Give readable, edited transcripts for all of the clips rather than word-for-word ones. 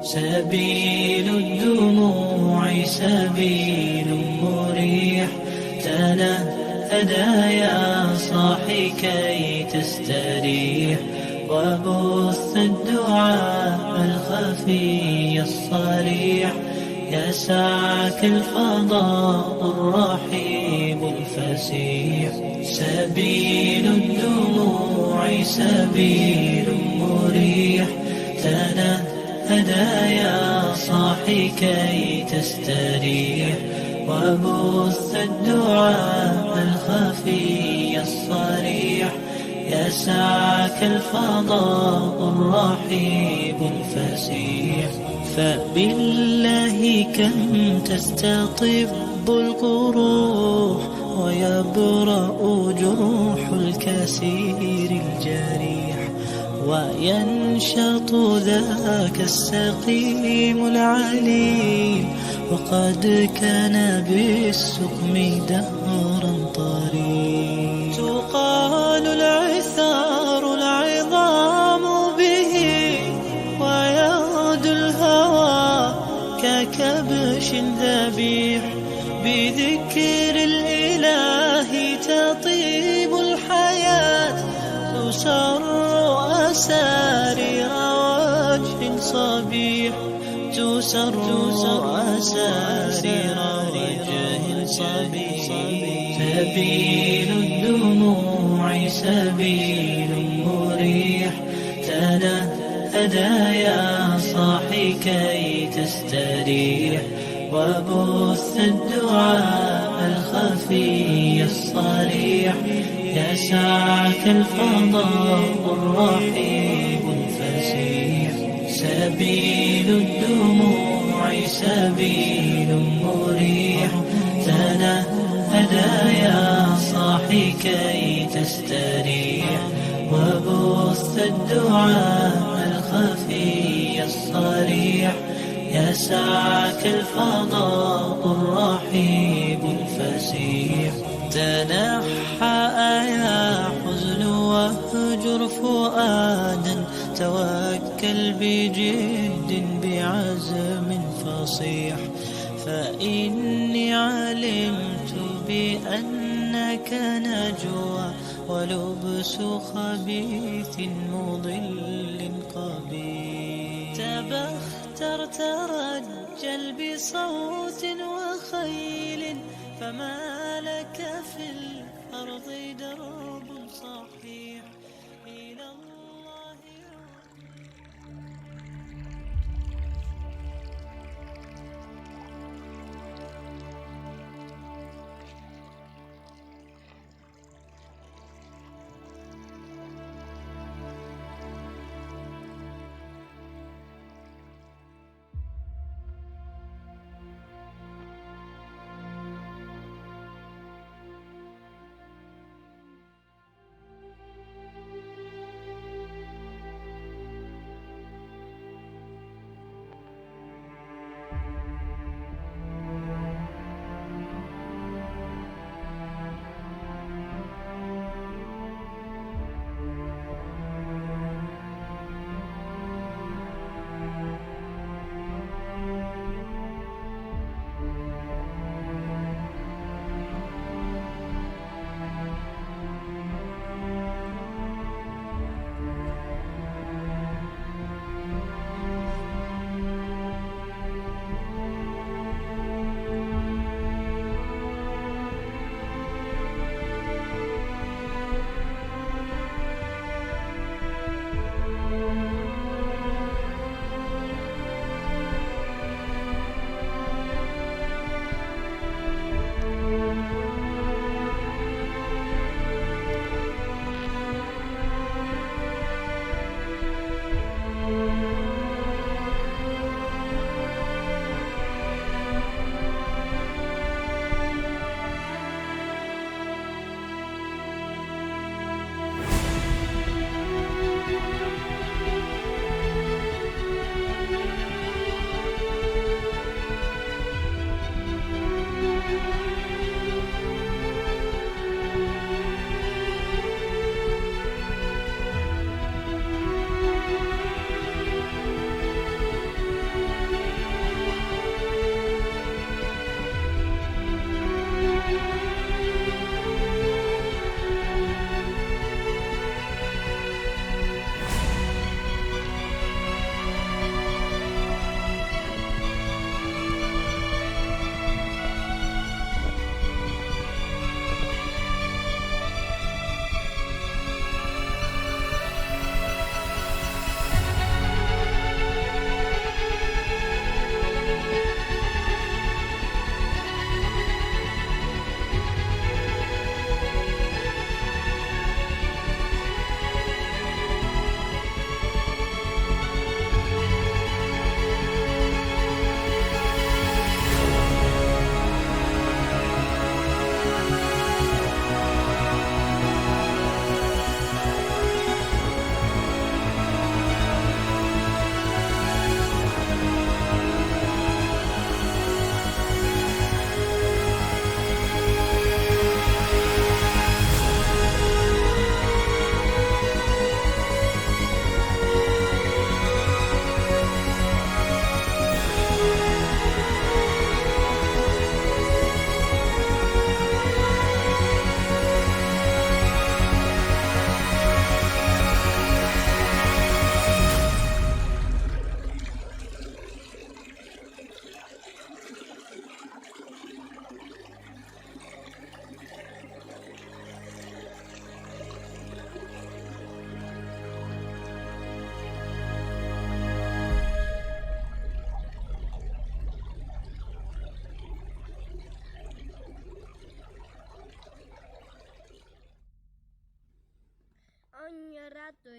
سبيل الدموع سبيل مريح، تنهدى يا صاحي كي تستريح، وبث الدعاء الخفي الصريح، يسعك الفضاء الرحيب الفسيح. سبيل الدموع سبيل مريح، تنهدى يا صاحي كي تستريح، وبث الدعاء الخفي الصريح، يسعك الفضاء الرحيب الفسيح. فبالله كم تستطب القروح، ويبرأ جروح الكسير الجريح، وينشط ذاك السقيم العليل، وقد كان بالسقم دهرا طريق. تقال العثار العظام به، ويغدو الهوى ككبش ذبيح، بذكر الإله تطيب الحياة، تسر أسارير وجه صبيح، تسر أسارير وجه صبيح. سبيل الدموع سبيل مريح، تنهدى يا صاحي كي تستريح، وبث الدعاء الخفي الصريح، يسعك الفضاء الرحيب الفسيح. سبيل الدموع سبيل مريح، تنهدى يا صاحي كي تستريح، وبث الدعاء الخفي الصريح، يسعك الفضاء الرحيب الفسيح. تنحى يا حزن واهجر فؤادا، توكل بجد بعزم فصيح، فإني علمت بأنك نجوى، ولبس خبيث مضل قبيح. تبختر ترجل بصوت وخيل، فما لك في الأرض درب صحيح إلى الله.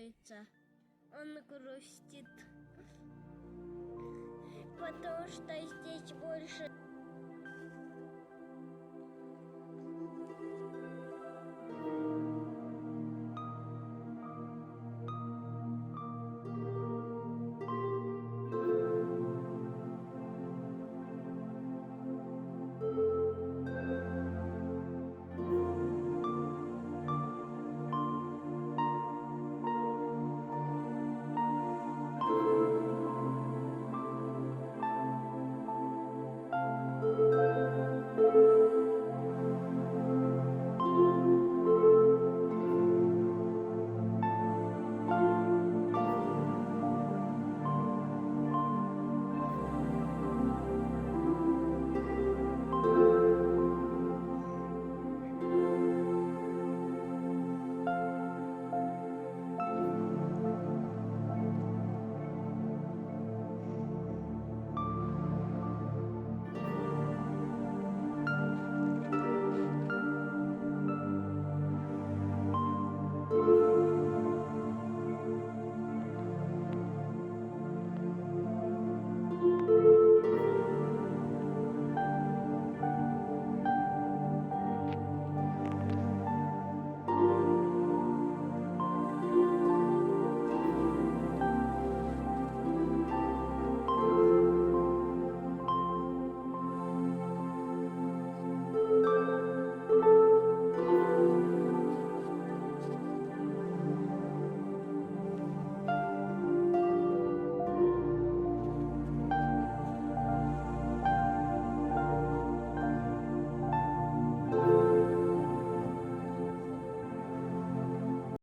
радуется, он грустит, потому что здесь больше